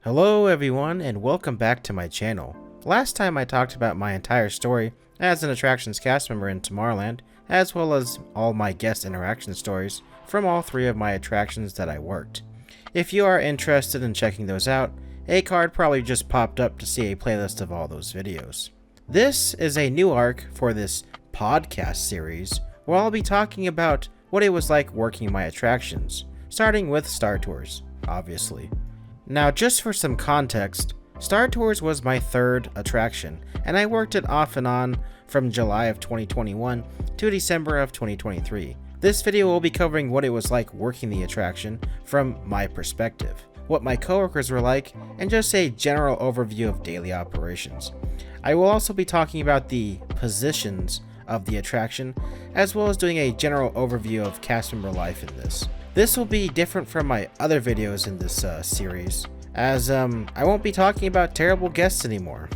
Hello everyone and welcome back to my channel. Last time I talked about my entire story as an attractions cast member in Tomorrowland, as well as all my guest interaction stories from all three of my attractions that I worked. If you are interested in checking those out, a card probably just popped up to see a playlist of all those videos. This is a new arc for this podcast series where I'll be talking about what it was like working my attractions, starting with Star Tours, obviously. Now, just for some context, Star Tours was my third attraction, and I worked it off and on from July of 2021 to December of 2023. This video will be covering what it was like working the attraction from my perspective, what my coworkers were like, and just a general overview of daily operations. I will also be talking about the positions of the attraction, as well as doing a general overview of cast member life in this. This will be different from my other videos in this series, as I won't be talking about terrible guests anymore.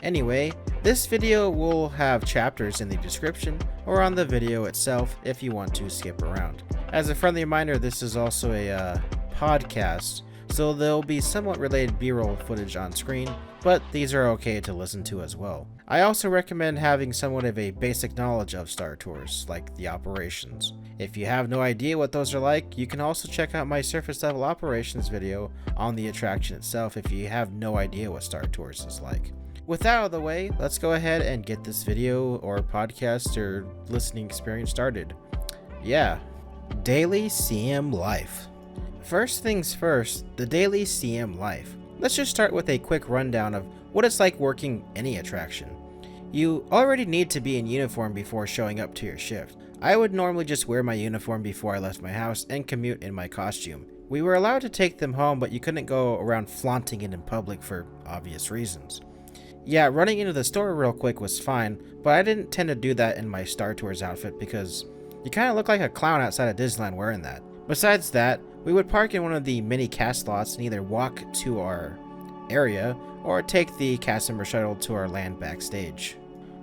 Anyway, this video will have chapters in the description or on the video itself if you want to skip around. As a friendly reminder, this is also a podcast, so there'll be somewhat related B-roll footage on screen, but these are okay to listen to as well. I also recommend having somewhat of a basic knowledge of Star Tours, like the operations. If you have no idea what those are like, you can also check out my surface level operations video on the attraction itself if you have no idea what Star Tours is like. With that out of the way, let's go ahead and get this video or podcast or listening experience started. Yeah, daily CM life. First things first, the daily CM life. Let's just start with a quick rundown of what it's like working any attraction. You already need to be in uniform before showing up to your shift. I would normally just wear my uniform before I left my house and commute in my costume. We were allowed to take them home, but you couldn't go around flaunting it in public for obvious reasons. Yeah, running into the store real quick was fine, but I didn't tend to do that in my Star Tours outfit because you kind of look like a clown outside of Disneyland wearing that. Besides that, we would park in one of the mini cast lots and either walk to our area or take the cast member shuttle to our land backstage.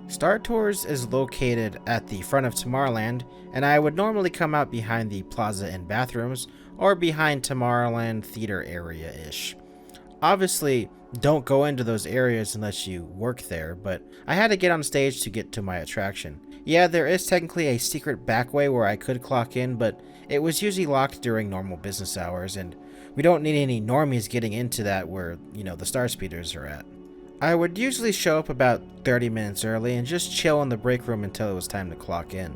Star Tours is located at the front of Tomorrowland, and I would normally come out behind the plaza and bathrooms or behind Tomorrowland theater area-ish. Obviously, don't go into those areas unless you work there, but I had to get on stage to get to my attraction. Yeah, there is technically a secret back way where I could clock in, but it was usually locked during normal business hours, and we don't need any normies getting into that where, the star speeders are at. I would usually show up about 30 minutes early and just chill in the break room until it was time to clock in.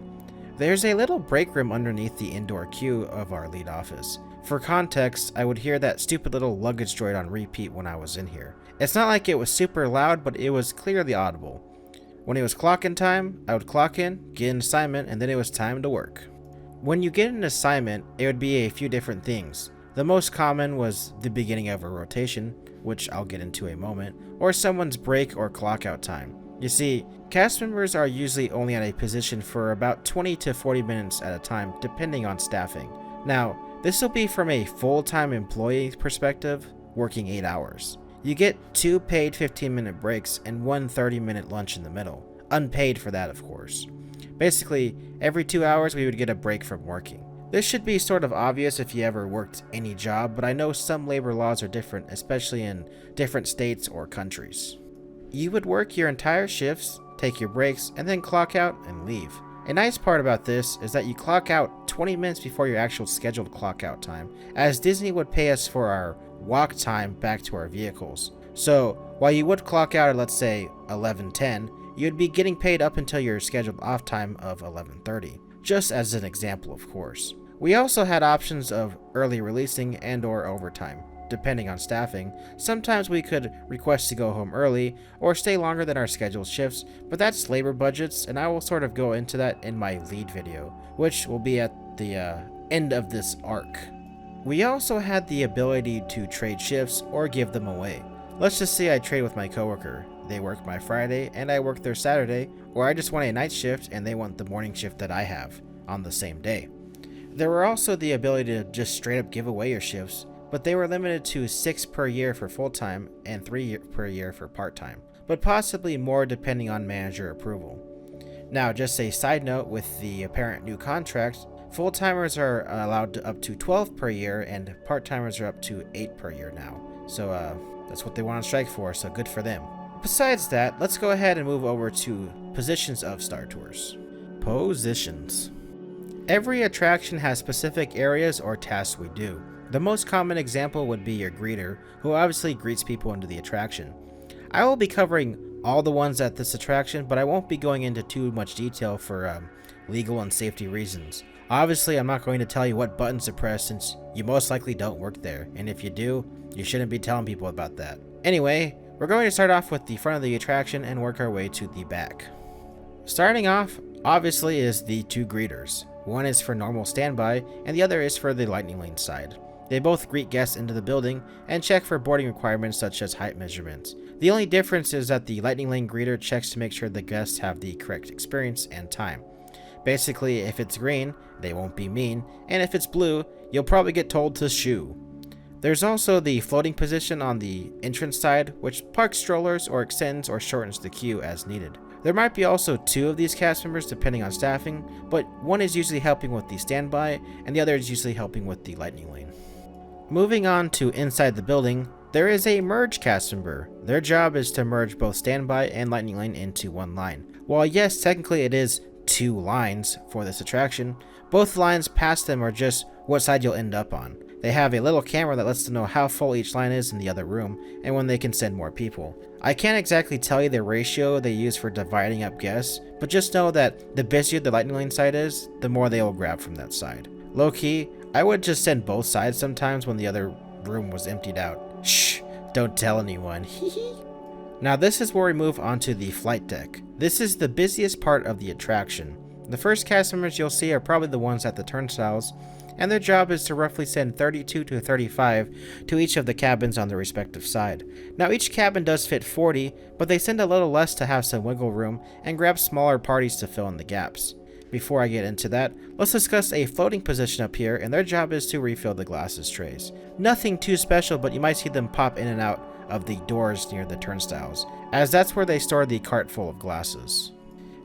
There's a little break room underneath the indoor queue of our lead office. For context, I would hear that stupid little luggage droid on repeat when I was in here. It's not like it was super loud, but it was clearly audible. When it was clock-in time, I would clock in, get an assignment, and then it was time to work. When you get an assignment, it would be a few different things. The most common was the beginning of a rotation, which I'll get into in a moment, or someone's break or clock out time. You see, cast members are usually only at a position for about 20 to 40 minutes at a time, depending on staffing. Now, this will be from a full-time employee perspective, working 8 hours. You get 2 paid 15-minute breaks and 1 30-minute lunch in the middle. Unpaid for that, of course. Basically, every 2 hours we would get a break from working. This should be sort of obvious if you ever worked any job, but I know some labor laws are different, especially in different states or countries. You would work your entire shifts, take your breaks, and then clock out and leave. A nice part about this is that you clock out 20 minutes before your actual scheduled clock out time, as Disney would pay us for our walk time back to our vehicles. So, while you would clock out at, let's say, 11:10, you'd be getting paid up until your scheduled off time of 11:30, just as an example, of course. We also had options of early releasing and or overtime, depending on staffing. Sometimes we could request to go home early or stay longer than our scheduled shifts, but that's labor budgets, and I will sort of go into that in my lead video, which will be at the end of this arc. We also had the ability to trade shifts or give them away. Let's just say I trade with my coworker. They work my Friday and I work their Saturday, or I just want a night shift and they want the morning shift that I have on the same day. There were also the ability to just straight up give away your shifts, but they were limited to 6 per year for full-time and 3 per year for part-time, but possibly more depending on manager approval. Now, just a side note with the apparent new contract, full-timers are allowed up to 12 per year and part-timers are up to 8 per year now. So that's what they want to strike for, so good for them. Besides that, let's go ahead and move over to positions of Star Tours. Positions. Every attraction has specific areas or tasks we do. The most common example would be your greeter, who obviously greets people into the attraction. I will be covering all the ones at this attraction, but I won't be going into too much detail for legal and safety reasons. Obviously, I'm not going to tell you what buttons to press since you most likely don't work there, and if you do, you shouldn't be telling people about that. Anyway, we're going to start off with the front of the attraction and work our way to the back. Starting off, obviously, is the two greeters. One is for normal standby, and the other is for the Lightning Lane side. They both greet guests into the building and check for boarding requirements such as height measurements. The only difference is that the Lightning Lane greeter checks to make sure the guests have the correct experience and time. Basically, if it's green, they won't be mean, and if it's blue, you'll probably get told to shoo. There's also the floating position on the entrance side, which parks strollers or extends or shortens the queue as needed. There might be also two of these cast members depending on staffing, but one is usually helping with the standby, and the other is usually helping with the Lightning Lane. Moving on to inside the building, there is a merge cast member. Their job is to merge both standby and Lightning Lane into one line. While yes, technically it is two lines for this attraction, both lines past them are just what side you'll end up on. They have a little camera that lets them know how full each line is in the other room and when they can send more people. I can't exactly tell you the ratio they use for dividing up guests, but just know that the busier the Lightning Lane side is, the more they will grab from that side. Low key, I would just send both sides sometimes when the other room was emptied out. Shh, don't tell anyone. Now this is where we move on to the flight deck. This is the busiest part of the attraction. The first cast members you'll see are probably the ones at the turnstiles, and their job is to roughly send 32 to 35 to each of the cabins on their respective side. Now each cabin does fit 40, but they send a little less to have some wiggle room and grab smaller parties to fill in the gaps. Before I get into that, let's discuss a floating position up here, and their job is to refill the glasses trays. Nothing too special, but you might see them pop in and out of the doors near the turnstiles, as that's where they store the cart full of glasses.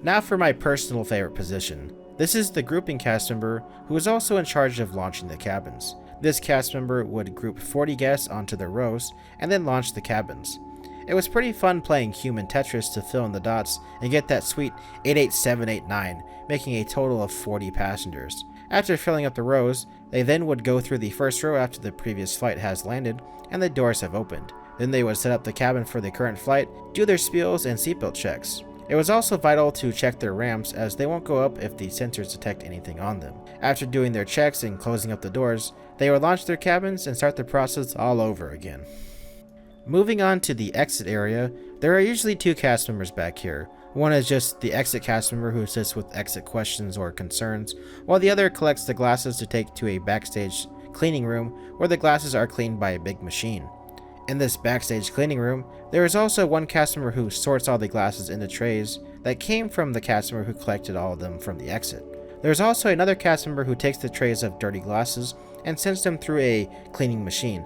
Now for my personal favorite position. This is the grouping cast member, who is also in charge of launching the cabins. This cast member would group 40 guests onto their rows and then launch the cabins. It was pretty fun playing human Tetris to fill in the dots and get that sweet 88789, making a total of 40 passengers. After filling up the rows, they then would go through the first row after the previous flight has landed and the doors have opened. Then they would set up the cabin for the current flight, do their spiels and seatbelt checks. It was also vital to check their ramps, as they won't go up if the sensors detect anything on them. After doing their checks and closing up the doors, they would launch their cabins and start the process all over again. Moving on to the exit area, there are usually two cast members back here. One is just the exit cast member who assists with exit questions or concerns, while the other collects the glasses to take to a backstage cleaning room where the glasses are cleaned by a big machine. In this backstage cleaning room, there is also one cast member who sorts all the glasses into trays that came from the cast member who collected all of them from the exit. There's also another cast member who takes the trays of dirty glasses and sends them through a cleaning machine.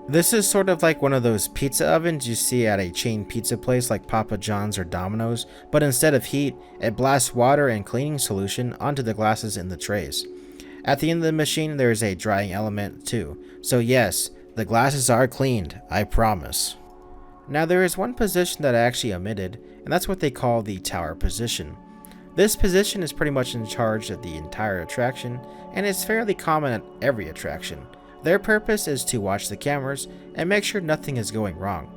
This is sort of like one of those pizza ovens you see at a chain pizza place like Papa John's or Domino's, but instead of heat, it blasts water and cleaning solution onto the glasses in the trays. At the end of the machine, there is a drying element too. So yes, the glasses are cleaned, I promise. Now there is one position that I actually omitted, and that's what they call the tower position. This position is pretty much in charge of the entire attraction, and is fairly common at every attraction. Their purpose is to watch the cameras and make sure nothing is going wrong.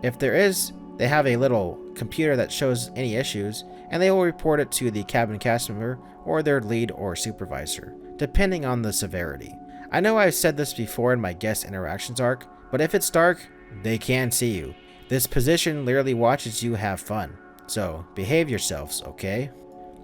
If there is, they have a little computer that shows any issues, and they will report it to the cabin cast member or their lead or supervisor, depending on the severity. I know I've said this before in my guest interactions arc, but if it's dark, they can't see you. This position literally watches you have fun, so behave yourselves, okay?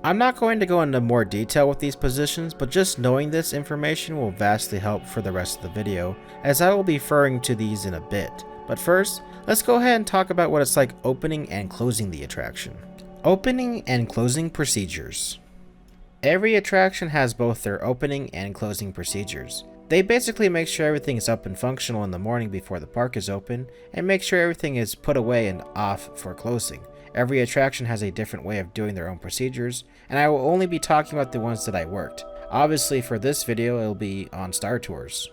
I'm not going to go into more detail with these positions, but just knowing this information will vastly help for the rest of the video, as I will be referring to these in a bit. But first, let's go ahead and talk about what it's like opening and closing the attraction. Opening and closing procedures. Every attraction has both their opening and closing procedures. They basically make sure everything is up and functional in the morning before the park is open, and make sure everything is put away and off for closing. Every attraction has a different way of doing their own procedures, and I will only be talking about the ones that I worked. Obviously for this video, it'll be on Star Tours.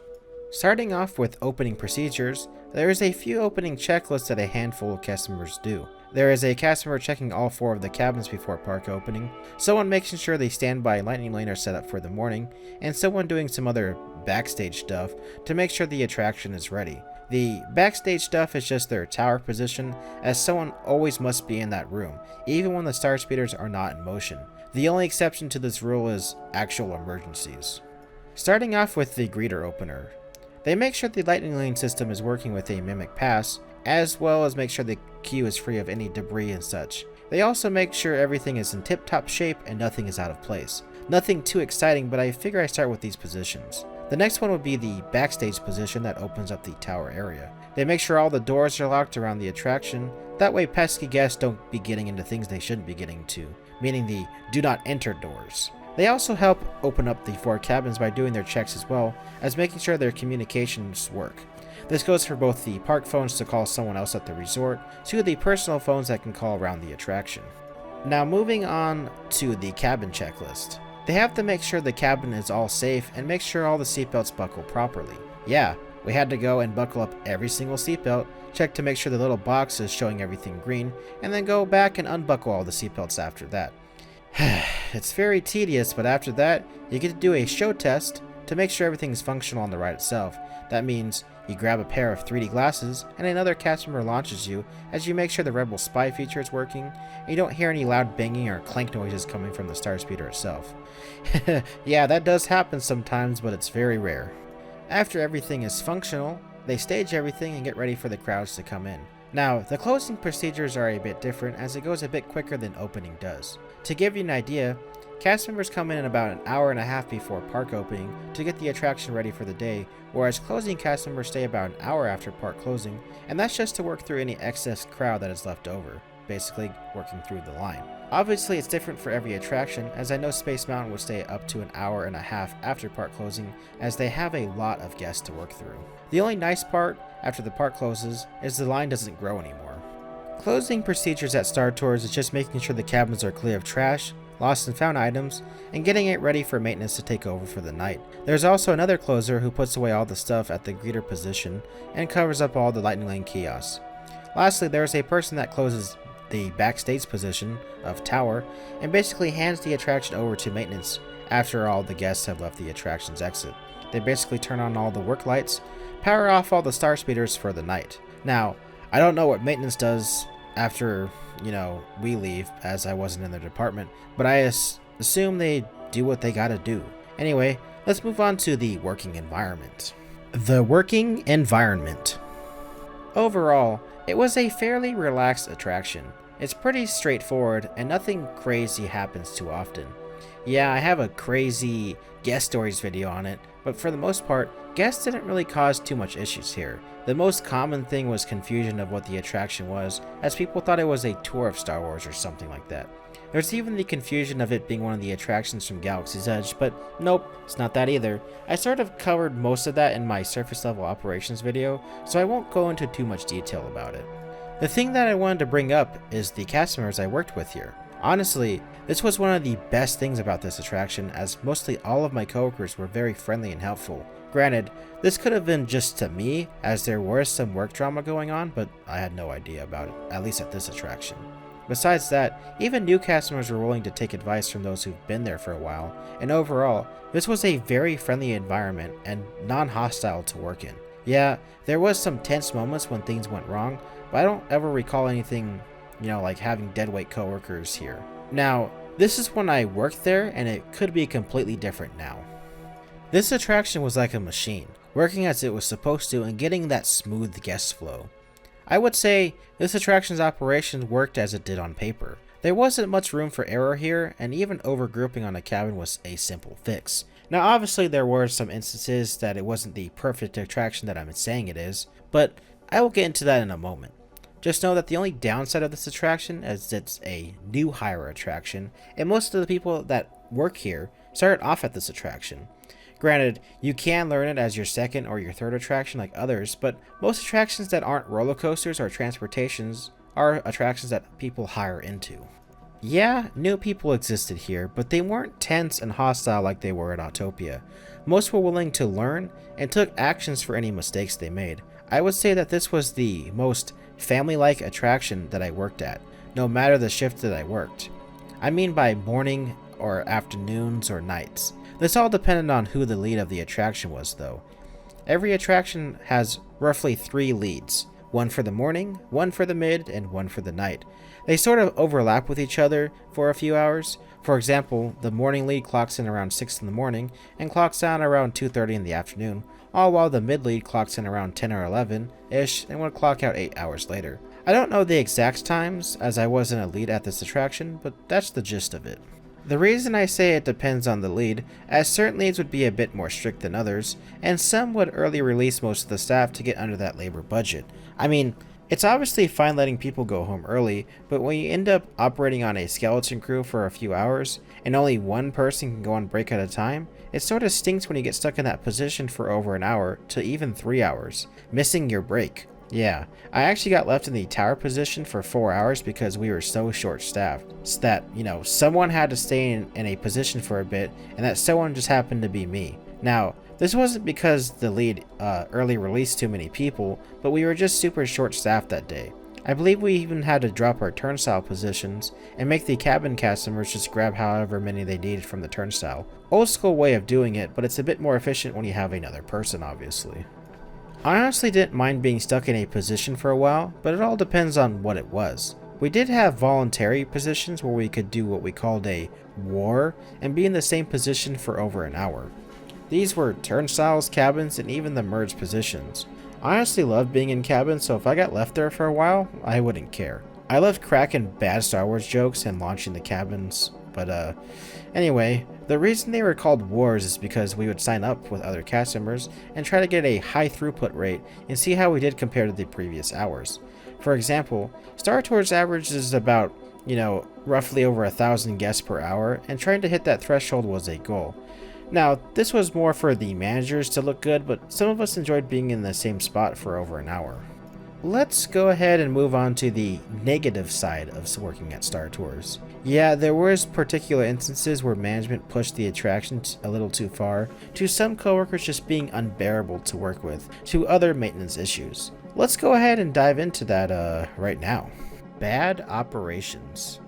Starting off with opening procedures, There is a few opening checklists that a handful of cast members do. There is a cast member checking all 4 of the cabins before park opening, someone making sure the standby lightning lane are set up for the morning, and someone doing some other backstage stuff to make sure the attraction is ready. The backstage stuff is just their tower position, as someone always must be in that room, even when the star speeders are not in motion. The only exception to this rule is actual emergencies. Starting off with the greeter opener. They make sure the lightning lane system is working with a mimic pass, as well as make sure the queue is free of any debris and such. They also make sure everything is in tip-top shape and nothing is out of place. Nothing too exciting, but I figure I start with these positions. The next one would be the backstage position that opens up the tower area. They make sure all the doors are locked around the attraction, that way pesky guests don't be getting into things they shouldn't be getting to, meaning the do not enter doors. They also help open up the 4 cabins by doing their checks as well as making sure their communications work. This goes for both the park phones to call someone else at the resort, to the personal phones that can call around the attraction. Now moving on to the cabin checklist. They have to make sure the cabin is all safe and make sure all the seatbelts buckle properly. Yeah, we had to go and buckle up every single seatbelt, check to make sure the little box is showing everything green, and then go back and unbuckle all the seatbelts after that. It's very tedious, but after that, you get to do a show test to make sure everything is functional on the ride itself. That means you grab a pair of 3D glasses and another cast member launches you as you make sure the Rebel Spy feature is working and you don't hear any loud banging or clank noises coming from the star speeder itself. Yeah, that does happen sometimes, but it's very rare. After everything is functional, they stage everything and get ready for the crowds to come in. Now, the closing procedures are a bit different as it goes a bit quicker than opening does. To give you an idea, cast members come in about an hour and a half before park opening to get the attraction ready for the day, whereas closing cast members stay about an hour after park closing, and that's just to work through any excess crowd that is left over, basically working through the line. Obviously it's different for every attraction, as I know Space Mountain would stay up to an hour and a half after park closing, as they have a lot of guests to work through. The only nice part after the park closes is the line doesn't grow anymore. Closing procedures at Star Tours is just making sure the cabins are clear of trash, lost and found items, and getting it ready for maintenance to take over for the night. There's also another closer who puts away all the stuff at the greeter position and covers up all the lightning lane kiosks. Lastly, there is a person that closes the backstage position of tower and basically hands the attraction over to maintenance after all the guests have left the attraction's exit. They basically turn on all the work lights, power off all the star speeders for the night. Now, I don't know what maintenance does after, we leave, as I wasn't in their department, but I assume they do what they gotta do. Anyway, let's move on to the working environment. The working environment. Overall, it was a fairly relaxed attraction. It's pretty straightforward and nothing crazy happens too often. Yeah, I have a crazy guest stories video on it, but for the most part, guests didn't really cause too much issues here. The most common thing was confusion of what the attraction was, as people thought it was a tour of Star Wars or something like that. There's even the confusion of it being one of the attractions from Galaxy's Edge, but nope, it's not that either. I sort of covered most of that in my surface level operations video, so I won't go into too much detail about it. The thing that I wanted to bring up is the cast members I worked with here. Honestly, this was one of the best things about this attraction, as mostly all of my coworkers were very friendly and helpful. Granted, this could have been just to me, as there was some work drama going on, but I had no idea about it, at least at this attraction. Besides that, even new cast members were willing to take advice from those who've been there for a while, and overall, this was a very friendly environment and non-hostile to work in. Yeah, there was some tense moments when things went wrong, but I don't ever recall anything, like having deadweight coworkers here. Now, this is when I worked there, and it could be completely different now. This attraction was like a machine, working as it was supposed to and getting that smooth guest flow. I would say this attraction's operations worked as it did on paper. There wasn't much room for error here, and even overgrouping on a cabin was a simple fix. Now obviously there were some instances that it wasn't the perfect attraction that I'm saying it is, but I will get into that in a moment. Just know that the only downside of this attraction is it's a new hire attraction, and most of the people that work here started off at this attraction. Granted, you can learn it as your second or your third attraction like others, but most attractions that aren't roller coasters or transportations are attractions that people hire into. Yeah, new people existed here, but they weren't tense and hostile like they were at Autopia. Most were willing to learn and took actions for any mistakes they made. I would say that this was the most family-like attraction that I worked at, no matter the shift that I worked. I mean by morning or afternoons or nights. This all depended on who the lead of the attraction was though. Every attraction has roughly 3 leads, one for the morning, one for the mid, and one for the night. They sort of overlap with each other for a few hours. For example, the morning lead clocks in around 6 in the morning and clocks out around 2:30 in the afternoon, all while the mid lead clocks in around 10 or 11-ish and would clock out 8 hours later. I don't know the exact times as I wasn't a lead at this attraction, but that's the gist of it. The reason I say it depends on the lead, as certain leads would be a bit more strict than others, and some would early release most of the staff to get under that labor budget. I mean, it's obviously fine letting people go home early, but when you end up operating on a skeleton crew for a few hours, and only one person can go on break at a time, it sort of stinks when you get stuck in that position for over an hour to even 3 hours, missing your break. Yeah, I actually got left in the tower position for 4 hours because we were so short-staffed that, someone had to stay in a position for a bit, and that someone just happened to be me. Now, this wasn't because the lead early released too many people, but we were just super short-staffed that day. I believe we even had to drop our turnstile positions and make the cabin cast members just grab however many they needed from the turnstile. Old school way of doing it, but it's a bit more efficient when you have another person, obviously. I honestly didn't mind being stuck in a position for a while, but it all depends on what it was. We did have voluntary positions where we could do what we called a war and be in the same position for over an hour. These were turnstiles, cabins, and even the merged positions. I honestly loved being in cabins, so if I got left there for a while, I wouldn't care. I loved cracking bad Star Wars jokes and launching the cabins, but anyway, the reason they were called wars is because we would sign up with other cast members and try to get a high throughput rate and see how we did compared to the previous hours. For example, Star Tours averages about, roughly over 1,000 guests per hour, and trying to hit that threshold was a goal. Now, this was more for the managers to look good, but some of us enjoyed being in the same spot for over an hour. Let's go ahead and move on to the negative side of working at Star Tours. Yeah, there was particular instances where management pushed the attraction a little too far, to some coworkers just being unbearable to work with, to other maintenance issues. Let's go ahead and dive into that right now. Bad operations.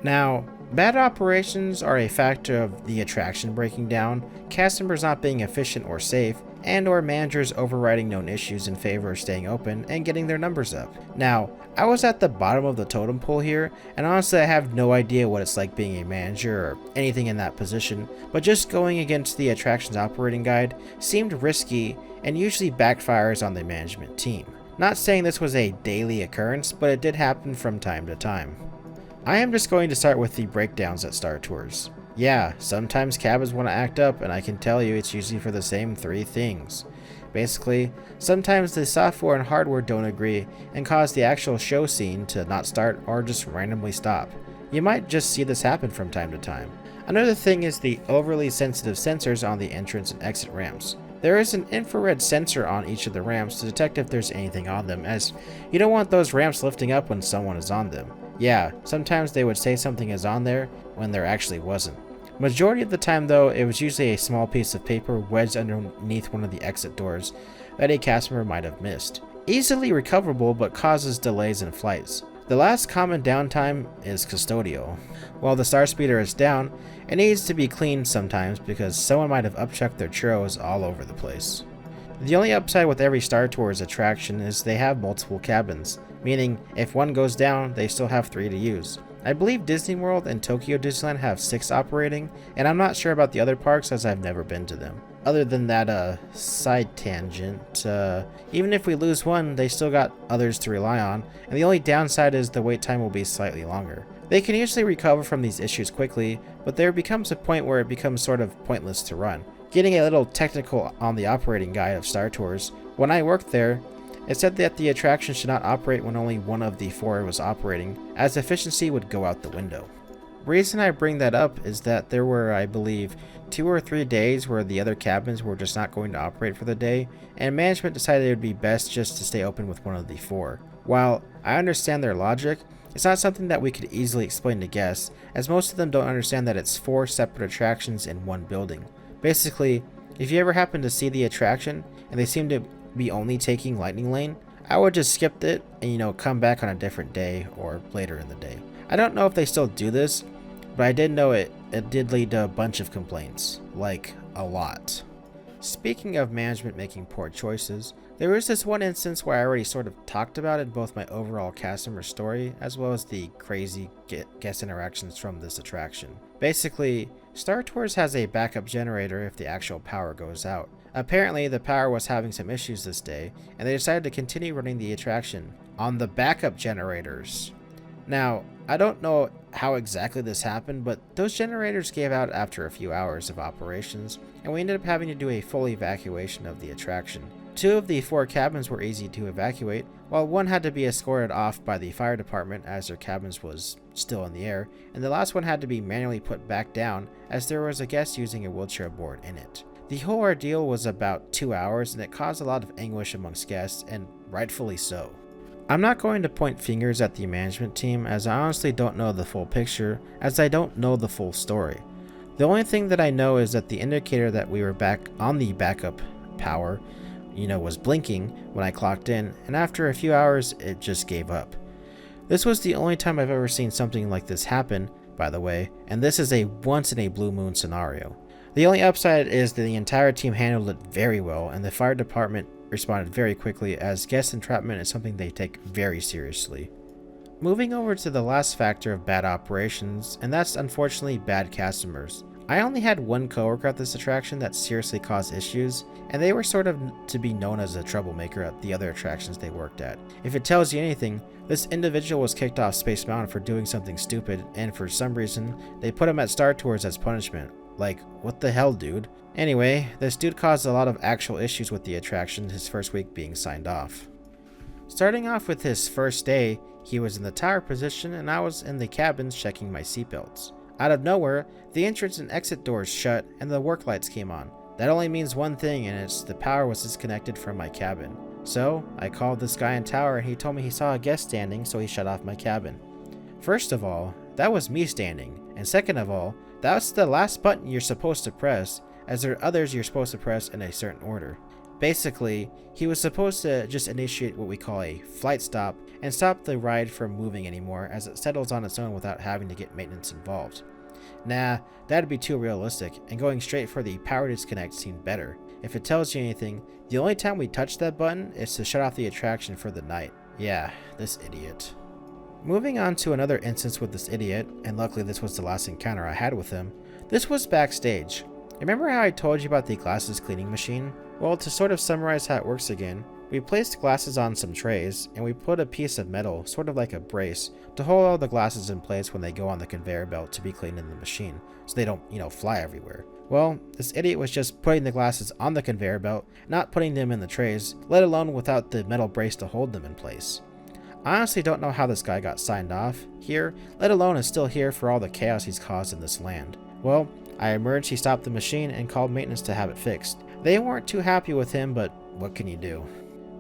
Now, bad operations are a factor of the attraction breaking down, cast members not being efficient or safe, and or managers overriding known issues in favor of staying open and getting their numbers up. Now, I was at the bottom of the totem pole here, and honestly I have no idea what it's like being a manager or anything in that position, but just going against the attraction's operating guide seemed risky and usually backfires on the management team. Not saying this was a daily occurrence, but it did happen from time to time. I am just going to start with the breakdowns at Star Tours. Yeah, sometimes cabins want to act up, and I can tell you it's usually for the same 3 things. Basically, sometimes the software and hardware don't agree and cause the actual show scene to not start or just randomly stop. You might just see this happen from time to time. Another thing is the overly sensitive sensors on the entrance and exit ramps. There is an infrared sensor on each of the ramps to detect if there's anything on them, as you don't want those ramps lifting up when someone is on them. Yeah, sometimes they would say something is on there when there actually wasn't. Majority of the time though, it was usually a small piece of paper wedged underneath one of the exit doors that a cast member might have missed. Easily recoverable, but causes delays in flights. The last common downtime is custodial. While the star speeder is down, it needs to be cleaned sometimes because someone might have upchucked their churros all over the place. The only upside with every Star Tours attraction is they have multiple cabins, meaning if one goes down, they still have 3 to use. I believe Disneyworld and Tokyo Disneyland have 6 operating, and I'm not sure about the other parks as I've never been to them. Other than that side tangent, even if we lose one, they still got others to rely on, and the only downside is the wait time will be slightly longer. They can usually recover from these issues quickly, but there becomes a point where it becomes sort of pointless to run. Getting a little technical on the operating guide of Star Tours, when I worked there, it said that the attraction should not operate when only one of the 4 was operating, as efficiency would go out the window. Reason I bring that up is that there were, I believe, 2 or 3 days where the other cabins were just not going to operate for the day, and management decided it would be best just to stay open with one of the 4. While I understand their logic, it's not something that we could easily explain to guests, as most of them don't understand that it's 4 separate attractions in one building. Basically, if you ever happen to see the attraction, and they seem to be only taking Lightning Lane, I would just skip it and, come back on a different day or later in the day. I don't know if they still do this, but I did know it did lead to a bunch of complaints. Like, a lot. Speaking of management making poor choices, there was this one instance where I already sort of talked about in both my overall cast member story, as well as the crazy guest interactions from this attraction. Basically, Star Tours has a backup generator if the actual power goes out. Apparently, the power was having some issues this day, and they decided to continue running the attraction on the backup generators. Now, I don't know how exactly this happened, but those generators gave out after a few hours of operations, and we ended up having to do a full evacuation of the attraction. 2 of the 4 cabins were easy to evacuate, while 1 had to be escorted off by the fire department as their cabins was still in the air, and the last one had to be manually put back down as there was a guest using a wheelchair board in it. The whole ordeal was about 2 hours, and it caused a lot of anguish amongst guests, and rightfully so. I'm not going to point fingers at the management team, as I honestly don't know the full picture, as I don't know the full story. The only thing that I know is that the indicator that we were back on the backup power, was blinking when I clocked in, and after a few hours it just gave up. This was the only time I've ever seen something like this happen, by the way, and this is a once in a blue moon scenario. The only upside is that the entire team handled it very well, and the fire department responded very quickly, as guest entrapment is something they take very seriously. Moving over to the last factor of bad operations, and that's unfortunately bad cast members. I only had one coworker at this attraction that seriously caused issues, and they were sort of to be known as a troublemaker at the other attractions they worked at. If it tells you anything, this individual was kicked off Space Mountain for doing something stupid, and for some reason, they put him at Star Tours as punishment. Like, what the hell, dude? Anyway, this dude caused a lot of actual issues with the attraction, his first week being signed off. Starting off with his first day, he was in the tower position and I was in the cabins checking my seatbelts. Out of nowhere, the entrance and exit doors shut and the work lights came on. That only means one thing, and it's the power was disconnected from my cabin. So, I called this guy in tower and he told me he saw a guest standing, so he shut off my cabin. First of all, that was me standing, and second of all, that's the last button you're supposed to press, as there are others you're supposed to press in a certain order. Basically, he was supposed to just initiate what we call a flight stop and stop the ride from moving anymore as it settles on its own without having to get maintenance involved. Nah, that'd be too realistic, and going straight for the power disconnect seemed better. If it tells you anything, the only time we touch that button is to shut off the attraction for the night. Yeah, this idiot. Moving on to another instance with this idiot, and luckily this was the last encounter I had with him, this was backstage. Remember how I told you about the glasses cleaning machine? Well, to sort of summarize how it works again, we placed glasses on some trays, and we put a piece of metal, sort of like a brace, to hold all the glasses in place when they go on the conveyor belt to be cleaned in the machine, so they don't, fly everywhere. Well, this idiot was just putting the glasses on the conveyor belt, not putting them in the trays, let alone without the metal brace to hold them in place. I honestly don't know how this guy got signed off here, let alone is still here for all the chaos he's caused in this land. Well, I emerged, stopped the machine, and called maintenance to have it fixed. They weren't too happy with him, but what can you do?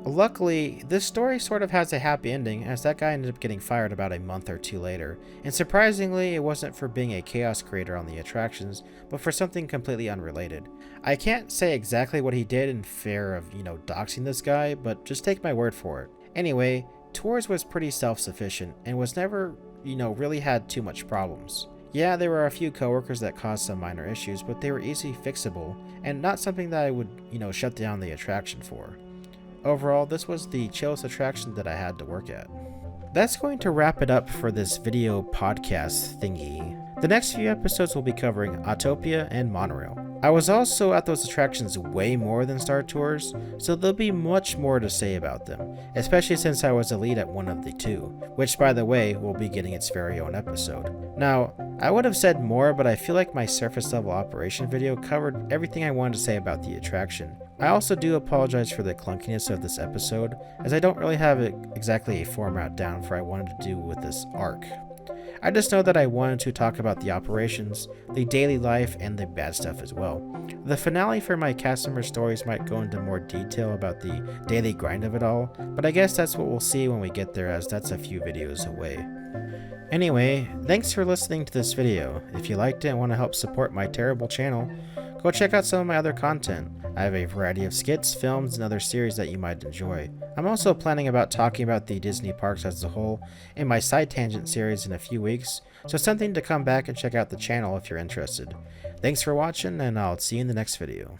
Luckily, this story sort of has a happy ending, as that guy ended up getting fired about a month or 2 later, and surprisingly, it wasn't for being a chaos creator on the attractions, but for something completely unrelated. I can't say exactly what he did in fear of, doxing this guy, but just take my word for it. Anyway, Tours was pretty self-sufficient, and was never, really had too much problems. Yeah, there were a few coworkers that caused some minor issues, but they were easily fixable, and not something that I would, shut down the attraction for. Overall, this was the chillest attraction that I had to work at. That's going to wrap it up for this video podcast thingy. The next few episodes will be covering Autopia and Monorail. I was also at those attractions way more than Star Tours, so there'll be much more to say about them, especially since I was a lead at one of the 2, which by the way will be getting its very own episode. Now, I would have said more, but I feel like my surface level operation video covered everything I wanted to say about the attraction. I also do apologize for the clunkiness of this episode, as I don't really have exactly a format down for what I wanted to do with this arc. I just know that I wanted to talk about the operations, the daily life, and the bad stuff as well. The finale for my cast member stories might go into more detail about the daily grind of it all, but I guess that's what we'll see when we get there, as that's a few videos away. Anyway, thanks for listening to this video. If you liked it and want to help support my terrible channel, go check out some of my other content. I have a variety of skits, films, and other series that you might enjoy. I'm also planning about talking about the Disney parks as a whole in my Side Tangent series in a few weeks, so something to come back and check out the channel if you're interested. Thanks for watching, and I'll see you in the next video.